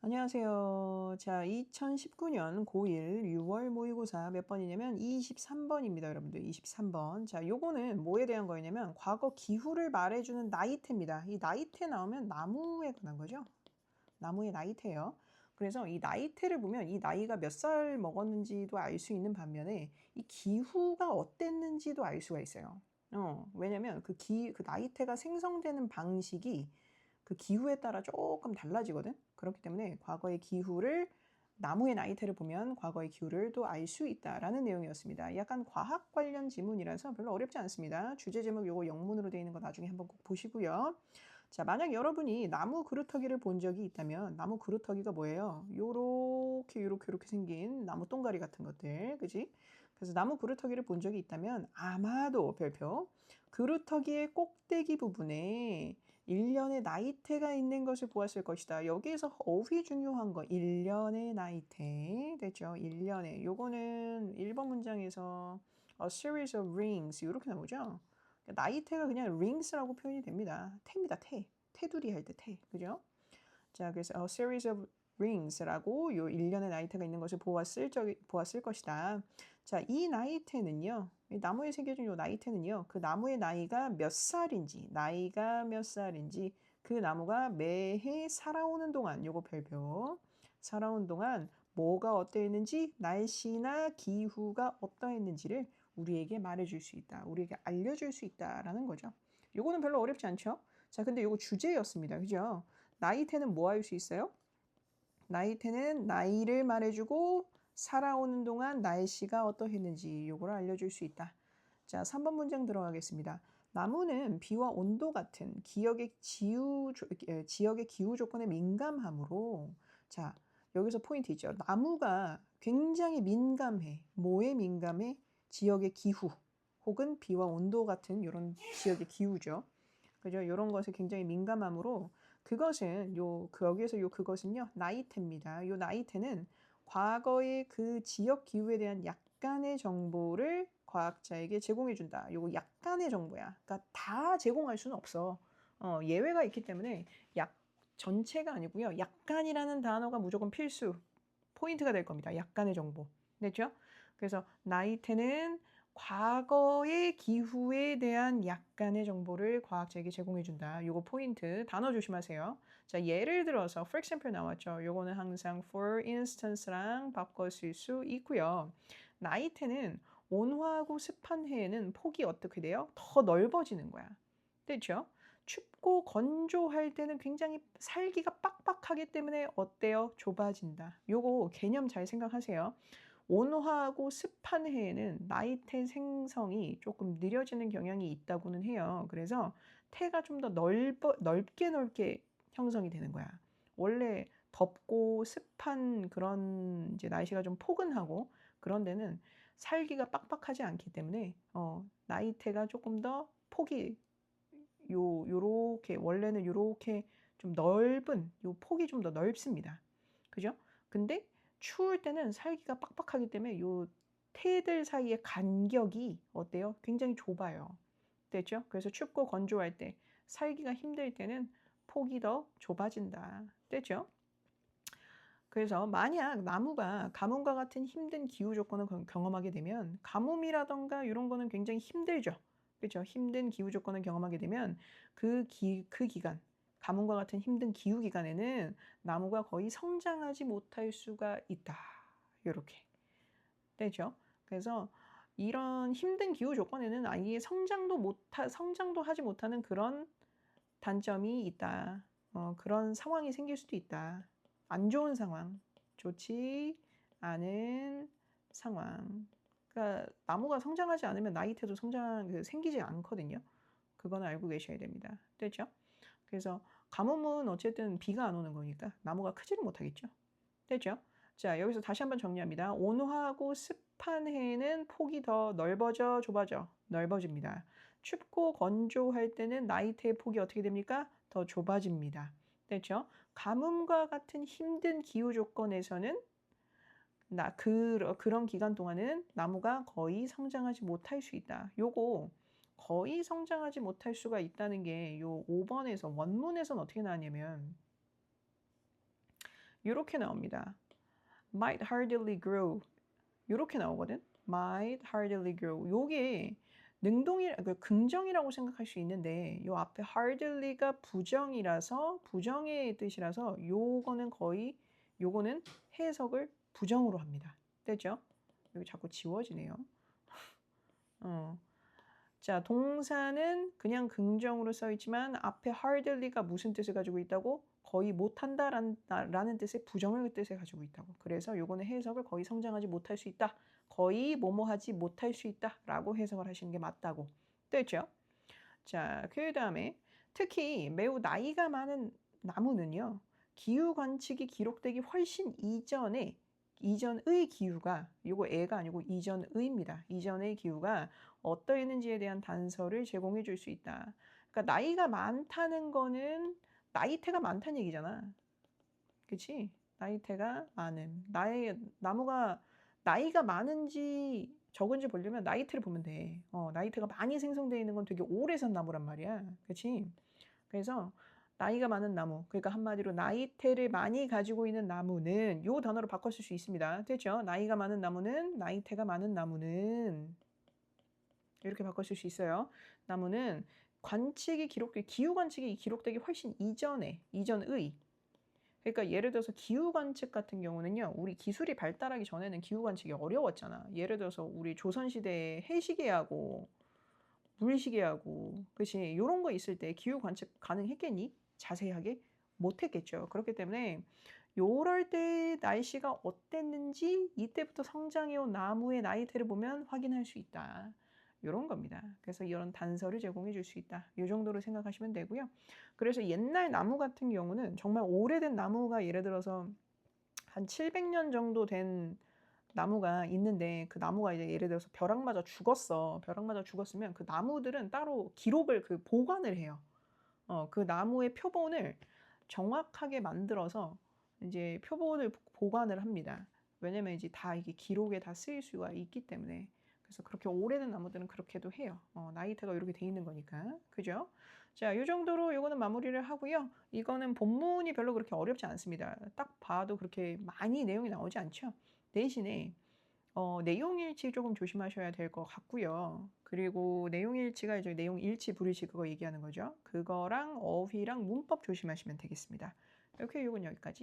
안녕하세요. 자, 2019년 고1 6월 모의고사 몇 번이냐면 23번입니다, 여러분들. 23번. 자, 요거는 뭐에 대한 거냐면 과거 기후를 말해주는 나이테입니다. 이 나이테 나오면 나무에 관한 거죠. 나무의 나이테예요. 그래서 이 나이테를 보면 이 나이가 몇 살 먹었는지도 알 수 있는 반면에 이 기후가 어땠는지도 알 수가 있어요. 왜냐면 그 나이테가 생성되는 방식이 그 기후에 따라 조금 달라지거든. 그렇기 때문에 과거의 기후를 나무의 나이테를 보면 과거의 기후를 또 알 수 있다라는 내용이었습니다. 약간 과학 관련 지문이라서 별로 어렵지 않습니다. 주제 제목 요거 영문으로 되어 있는 거 나중에 한번 꼭 보시고요. 자, 만약 여러분이 나무 그루터기를 본 적이 있다면 나무 그루터기가 뭐예요? 요렇게 생긴 나무 동가리 같은 것들, 그지? 그래서 나무 그루터기를 본 적이 있다면 아마도 별표 그루터기의 꼭대기 부분에 일련의 나이테가 있는 것을 보았을 것이다. 여기에서 어휘 중요한 거 일련의 나이테 됐죠? 일련의 요거는 1번 문장에서 a series of rings 이렇게 나오죠? 나이테가 그냥 rings라고 표현이 됩니다. 태입니다. 태. 테두리 할 때 태. 그죠? 자, 그래서 a series of rings라고 요 일련의 나이테가 있는 것을 보았을 것이다. 자, 이 나이테는요. 이 나무에 새겨진 요 나이테는요. 그 나무의 나이가 몇 살인지 그 나무가 매해 살아오는 동안 요거 별표 살아온 동안 뭐가 어떠했는지 날씨나 기후가 어떠했는지를 우리에게 말해줄 수 있다. 우리에게 알려줄 수 있다라는 거죠. 요거는 별로 어렵지 않죠? 자, 근데 요거 주제였습니다. 그죠? 나이테는 뭐 할 수 있어요? 나이테는 나이를 말해주고 살아오는 동안 날씨가 어떠했는지 요거를 알려줄 수 있다. 자, 3번 문장 들어가겠습니다. 나무는 비와 온도 같은 지역의 기후 조건에 민감하므로 자, 여기서 포인트 있죠. 나무가 굉장히 민감해. 뭐에 민감해? 지역의 기후 혹은 비와 온도 같은 이런 지역의 기후죠. 그죠? 이런 것에 굉장히 민감하므로 그것은 여기에서 그것은요 나이테입니다. 요 나이테는 과거의 그 지역 기후에 대한 약간의 정보를 과학자에게 제공해 준다. 요거 약간의 정보야. 그러니까 다 제공할 수는 없어. 예외가 있기 때문에 전체가 아니고요. 약간이라는 단어가 무조건 필수 포인트가 될 겁니다. 약간의 정보. 됐죠? 그래서 나이테는 과거의 기후에 대한 약간의 정보를 과학자에게 제공해 준다. 요거 포인트 단어 조심하세요. 자, 예를 들어서 for example 나왔죠. 요거는 항상 for instance랑 바꿔 쓸 수 있고요. 나이테는 온화하고 습한 해에는 폭이 어떻게 돼요? 더 넓어지는 거야. 됐죠? 춥고 건조할 때는 굉장히 살기가 빡빡하기 때문에 어때요? 좁아진다. 요거 개념 잘 생각하세요. 온화하고 습한 해에는 나이테 생성이 조금 느려지는 경향이 있다고는 해요. 그래서 태가 좀 더 넓게 형성이 되는 거야. 원래 덥고 습한 그런 이제 날씨가 좀 포근하고 그런 데는 살기가 빡빡하지 않기 때문에 나이테가 조금 더 폭이 요렇게 원래는 요렇게 좀 넓은 요 폭이 좀 더 넓습니다. 그죠? 근데 추울 때는 살기가 빡빡하기 때문에 요 태들 사이의 간격이 어때요? 굉장히 좁아요. 됐죠? 그래서 춥고 건조할 때 살기가 힘들 때는 폭이 더 좁아진다. 됐죠? 그래서 만약 나무가 가뭄과 같은 힘든 기후 조건을 경험하게 되면 가뭄이라던가 이런 거는 굉장히 힘들죠. 그렇죠? 힘든 기후 조건을 경험하게 되면 그 기간, 가뭄과 같은 힘든 기후 기간에는 나무가 거의 성장하지 못할 수가 있다. 이렇게 되죠. 그래서 이런 힘든 기후 조건에는 아예 성장도 하지 못하는 그런 단점이 있다. 그런 상황이 생길 수도 있다. 안 좋은 상황, 좋지 않은 상황. 그러니까 나무가 성장하지 않으면 나이테도 생기지 않거든요. 그건 알고 계셔야 됩니다. 됐죠? 그래서 가뭄은 어쨌든 비가 안 오는 거니까 나무가 크지는 못하겠죠. 됐죠? 자, 여기서 다시 한번 정리합니다. 온화하고 습한 해에는 폭이 더 좁아져, 넓어집니다. 춥고 건조할 때는 나이테의 폭이 어떻게 됩니까? 더 좁아집니다. 됐죠? 가뭄과 같은 힘든 기후 조건에서는 그런 기간 동안은 나무가 거의 성장하지 못할 수 있다. 요거 거의 성장하지 못할 수가 있다는 게 요 5번에서 원문에서는 어떻게 나왔냐면 이렇게 나옵니다. might hardly grow. 이렇게 나오거든. might hardly grow. 요게 긍정이라고 생각할 수 있는데 요 앞에 hardly가 부정이라서 부정의 뜻이라서 요거는 해석을 부정으로 합니다. 됐죠? 여기 자꾸 지워지네요. 자, 동사는 그냥 긍정으로 써 있지만 앞에 hardly가 무슨 뜻을 가지고 있다고? 거의 못한다라는 뜻의 부정의 뜻을 가지고 있다고. 그래서 요거는 해석을 거의 성장하지 못할 수 있다. 거의 뭐뭐하지 못할 수 있다라고 해석을 하시는 게 맞다고. 됐죠? 자, 그 다음에 특히 매우 나이가 많은 나무는요. 기후 관측이 기록되기 훨씬 이전의 기후가 요거 애가 아니고 이전의입니다. 이전의 기후가 어떠했는지에 대한 단서를 제공해 줄 수 있다. 그러니까 나이가 많다는 거는 나이테가 많다는 얘기잖아. 그치? 나이테가 많음. 나무가 나이가 많은지 적은지 보려면 나이테를 보면 돼. 나이테가 많이 생성되어 있는 건 되게 오래 산 나무란 말이야. 그치? 그래서 나이가 많은 나무, 그러니까 한마디로 나이테를 많이 가지고 있는 나무는 요 단어로 바꿔 쓸 수 있습니다. 됐죠? 나이가 많은 나무는, 나이테가 많은 나무는 이렇게 바꿔 쓸 수 있어요. 나무는 기후 관측이 기록되기 훨씬 이전의 그러니까 예를 들어서 기후 관측 같은 경우는요. 우리 기술이 발달하기 전에는 기후 관측이 어려웠잖아. 예를 들어서 우리 조선 시대에 해시계하고 물시계하고 그치? 요런 거 있을 때 기후 관측 가능했겠니? 자세하게 못했겠죠. 그렇기 때문에 요럴 때 날씨가 어땠는지 이때부터 성장해온 나무의 나이테를 보면 확인할 수 있다. 요런 겁니다. 그래서 이런 단서를 제공해 줄 수 있다. 요 정도로 생각하시면 되고요. 그래서 옛날 나무 같은 경우는 정말 오래된 나무가 예를 들어서 한 700년 정도 된 나무가 있는데 그 나무가 이제 예를 들어서 벼락 맞아 죽었어. 벼락 맞아 죽었으면 그 나무들은 따로 기록을 보관을 해요. 그 나무의 표본을 정확하게 만들어서 이제 표본을 보관을 합니다. 왜냐면 이제 다 이게 기록에 다 쓰일 수가 있기 때문에. 그래서 그렇게 오래된 나무들은 그렇게도 해요. 나이테가 이렇게 돼 있는 거니까. 그죠? 자, 이 정도로 이거는 마무리를 하고요. 이거는 본문이 별로 그렇게 어렵지 않습니다. 딱 봐도 그렇게 많이 내용이 나오지 않죠. 대신에 내용일치 조금 조심하셔야 될 것 같고요. 그리고 내용일치가 이제 내용일치, 불일치 그거 얘기하는 거죠. 그거랑 어휘랑 문법 조심하시면 되겠습니다. 이렇게 이건 여기까지.